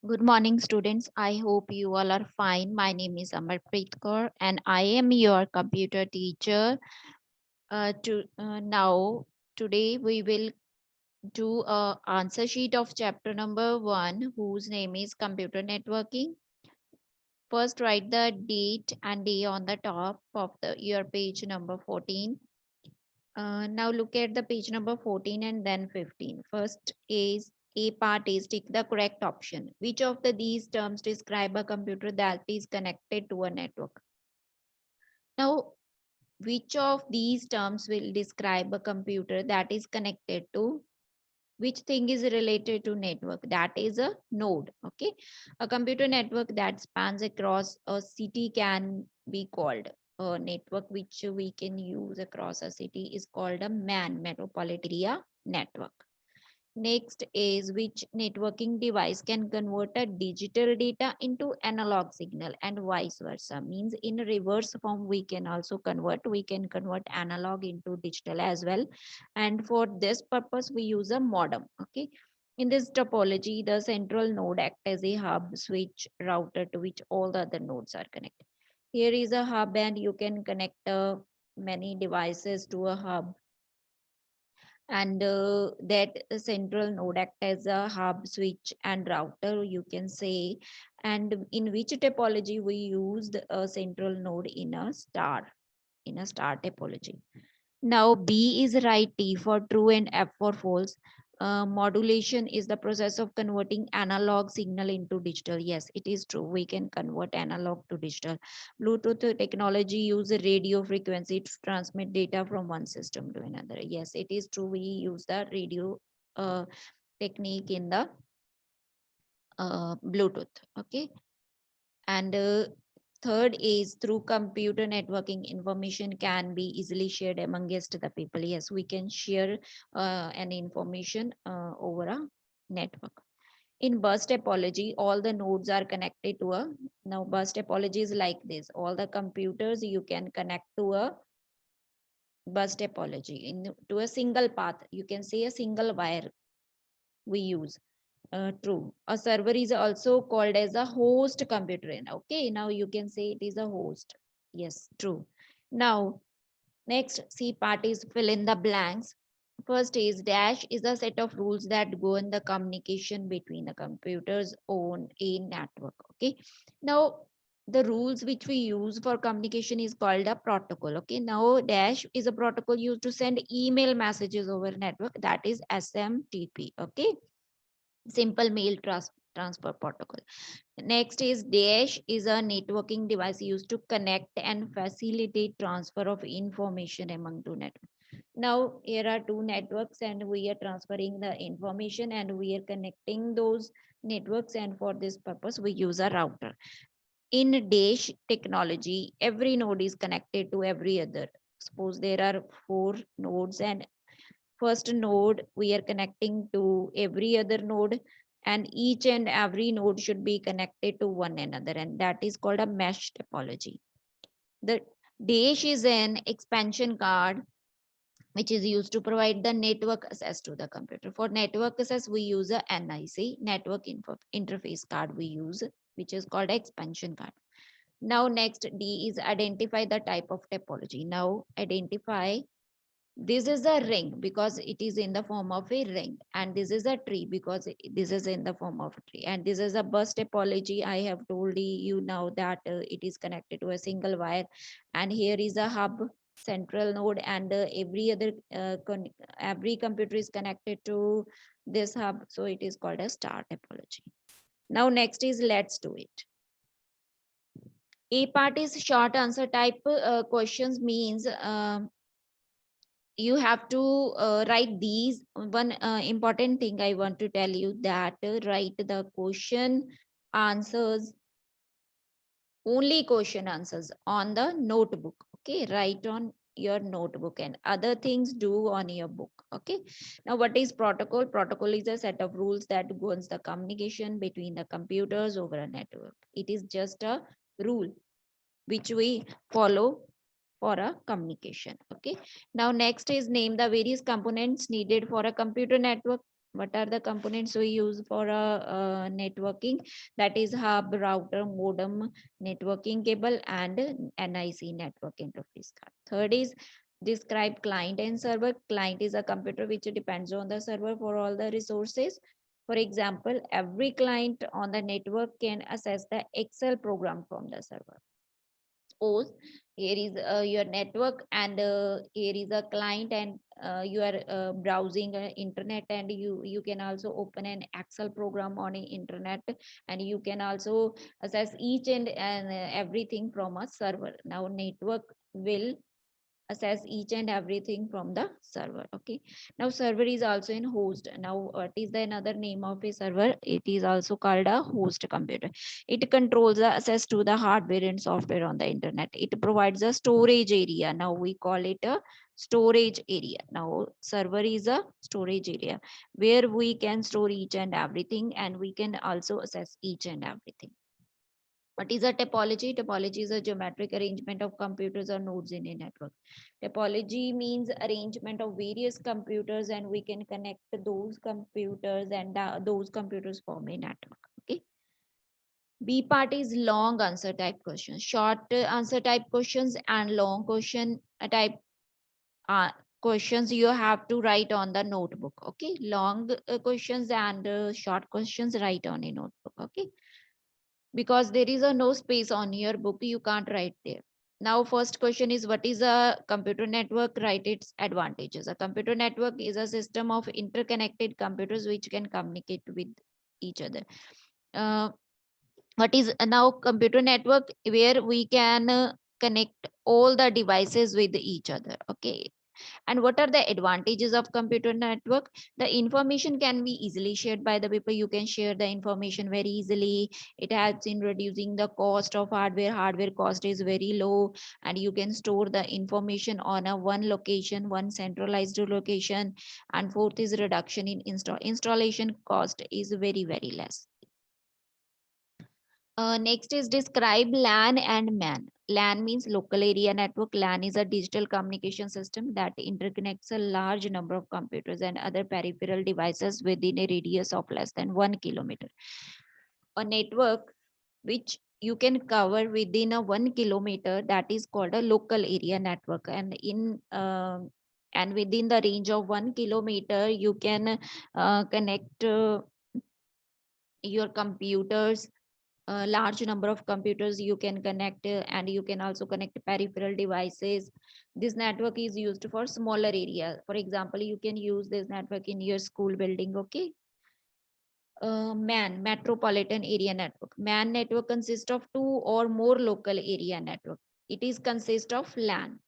Good morning, students. I hope you all are fine. My name is Amarpreet Kaur, and I am your computer teacher. Today we will do a answer sheet of chapter number 1, whose name is computer networking. First, write the date and day on the top of your page number 14. Now look at the page number 14 and then 15. First is A part is tick the correct option. Which of these terms describe a computer that is connected to a network? Now, which of these terms will describe a computer that is connected to which thing is related to network? That is a node. Okay, a computer network that spans across a city can be called a network, which we can use across a city is called a man metropolitan area network. Next is which networking device can convert a digital data into analog signal and vice versa. Means in reverse form we can convert analog into digital as well. And for this purpose we use a modem. Okay. In this topology, the central node acts as a hub, switch, router to which all the other nodes are connected. Here is a hub and you can connect many devices to a hub, and that central node act as a hub, switch and router, you can say. And in which topology we used a central node in a star topology. Now B is right, T for true and F for false. Modulation is the process of converting analog signal into digital. Yes, it is true. We can convert analog to digital. Bluetooth technology uses radio frequency to transmit data from one system to another. Yes, it is true. We use the radio uh, technique in the Bluetooth. Okay. And third is through computer networking, information can be easily shared amongst the people. Yes, we can share an information over a network. In bus topology, all the nodes are connected to a, now bus topology is like this. All the computers you can connect to a bus topology to a single path. You can say a single wire we use. True. A server is also called as a host computer. Okay, now you can say it is a host. Yes, true. Now, next C part is fill in the blanks. First is dash is a set of rules that govern the communication between the computers on a network. Okay. Now, the rules which we use for communication is called a protocol. Okay. Now, dash is a protocol used to send email messages over network, that is SMTP. Okay, simple mail transfer protocol. Next is dash is a networking device used to connect and facilitate transfer of information among two networks. Now here are two networks and we are transferring the information and we are connecting those networks, and for this purpose we use a router. In dash technology, every node is connected to every other. Suppose there are 4 nodes, and first node we are connecting to every other node, and each and every node should be connected to one another, and that is called a mesh topology. The dash is an expansion card which is used to provide the network access to the computer. For network access we use a NIC, network interface card we use, which is called expansion card. Now next D is identify the type of topology. Now identify, this is a ring because it is in the form of a ring, and this is a tree because this is in the form of a tree, and this is a bus topology. I have told you now that it is connected to a single wire, and here is a hub central node, and every computer is connected to this hub, so it is called a star topology. Now next is let's do it. A part is short answer type questions, means you have to write these. One important thing I want to tell you, that write the question answers, only question answers on the notebook. Okay, write on your notebook, and other things do on your book. Okay. Now what is protocol? Protocol is a set of rules that governs the communication between the computers over a network. It is just a rule which we follow for a communication. Okay. Now next is name the various components needed for a computer network. What are the components we use for networking? That is hub, router, modem, networking cable, and NIC, network interface card. Third is describe client and server. Client is a computer which depends on the server for all the resources. For example, every client on the network can access the Excel program from the server. Suppose here is your network, and here is a client, and you are browsing internet, and you can also open an Excel program on internet, and you can also access each and everything from a server. Now network will access each and everything from the server. Okay, now server is also in host. Now what is the another name of a server? It is also called a host computer. It controls the access to the hardware and software on the internet. It provides a storage area. Now we call it a storage area. Now server is a storage area where we can store each and everything, and we can also access each and everything. What is a topology? Topology is a geometric arrangement of computers or nodes in a network. Topology means arrangement of various computers, and we can connect those computers, and those computers form a network. Okay. B part is long answer type questions, short answer type questions, and long question type uh, questions you have to write on the notebook. Okay. Long questions and short questions write on a notebook. Okay, because there is a no space on your book, you can't write there. Now first question is, what is a computer network? Write its advantages. A computer network is a system of interconnected computers which can communicate with each other. What is now computer network? Where we can connect all the devices with each other. Okay, and what are the advantages of computer network? The information can be easily shared by the people. You can share the information very easily. It helps in reducing the cost of hardware. Hardware cost is very low, and you can store the information on a one location, one centralized location. And fourth is reduction in installation cost is very less. Next is describe LAN and MAN. LAN means local area network. LAN is a digital communication system that interconnects a large number of computers and other peripheral devices within a radius of less than 1 kilometer. A network which you can cover within a 1 kilometer, that is called a local area network. And within the range of 1 kilometer, you can connect your computers, a large number of computers you can connect, and you can also connect peripheral devices. This network is used for smaller area. For example, you can use this network in your school building. Okay. MAN, metropolitan area network. MAN network consists of two or more local area network. It is consist of LAN.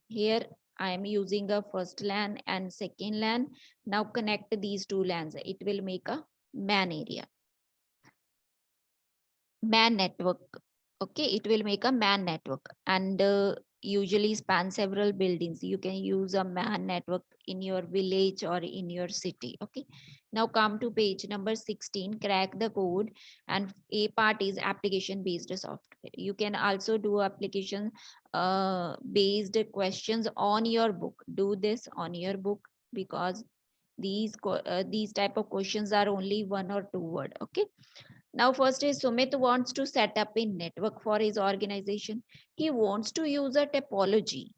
Here I am using a first LAN and second LAN. Now connect these two LANs, it will make a MAN area, MAN network. Okay, it will make a MAN network, and usually span several buildings. You can use a MAN network in your village or in your city. Okay, now come to page number 16, crack the code. And a part is application based software. You can also do application based questions on your book. Do this on your book, because these type of questions are only 1 or 2 word. Okay, now, first is Sumit wants to set up a network for his organization. He wants to use a topology.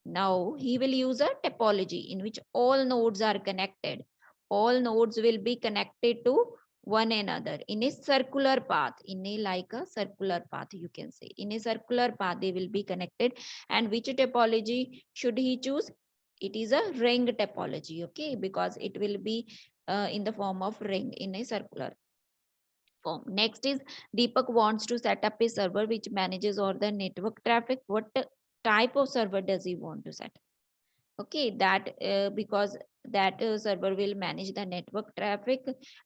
Now, he will use a topology in which all nodes are connected. All nodes will be connected to one another in a circular path, in a like a circular path, you can say. In a circular path, they will be connected. And which topology should he choose? It is a ring topology, okay, because it will be in the form of ring in a circular form. Next is Deepak wants to set up a server which manages all the network traffic. What type of server does he want to set up? Okay, that because that server will manage the network traffic,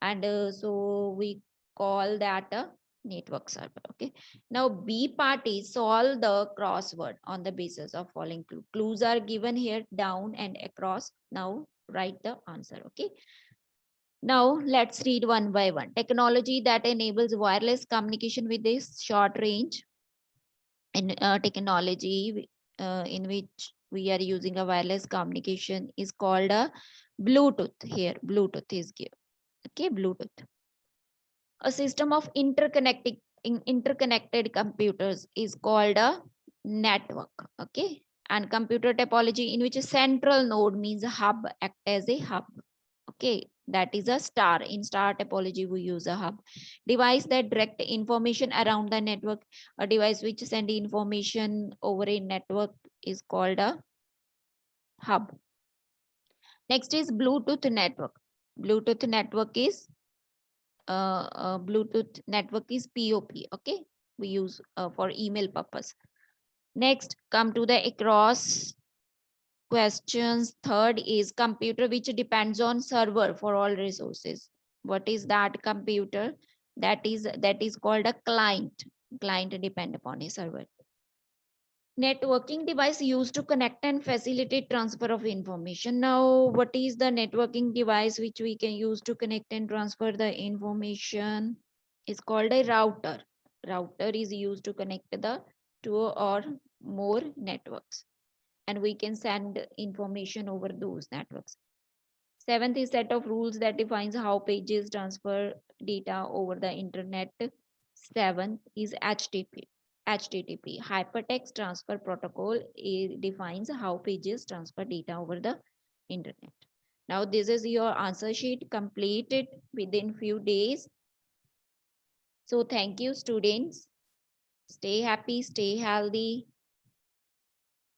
and so we call that a network server. Okay, now B part is solve the crossword on the basis of following clue. Clues are given here down and across. Now write the answer. Okay, now let's read one by one. Technology that enables wireless communication with a short range. In technology in which we are using a wireless communication is called a Bluetooth. Here, Bluetooth is given. Okay, Bluetooth. A system of interconnected computers is called a network. Okay, and computer topology in which a central node means a hub act as a hub. Okay, that is a star. In star topology we use a hub. Device that direct information around the network. A device which send information over a network is called a hub. Next is Bluetooth network. Bluetooth network is Bluetooth network is POP. Okay, we use for email purpose. Next, come to the across questions. Third is computer which depends on server for all resources. What is that computer? That is called a client. Client depend upon a server. Networking device used to connect and facilitate transfer of information. Now, what is the networking device which we can use to connect and transfer the information? Is called a router. Router is used to connect the two or more networks, and we can send information over those networks. Seventh is set of rules that defines how pages transfer data over the internet. Seventh is HTTP. HTTP, Hypertext Transfer Protocol, it defines how pages transfer data over the internet. Now this is your answer sheet completed within few days. So thank you students. Stay happy, stay healthy.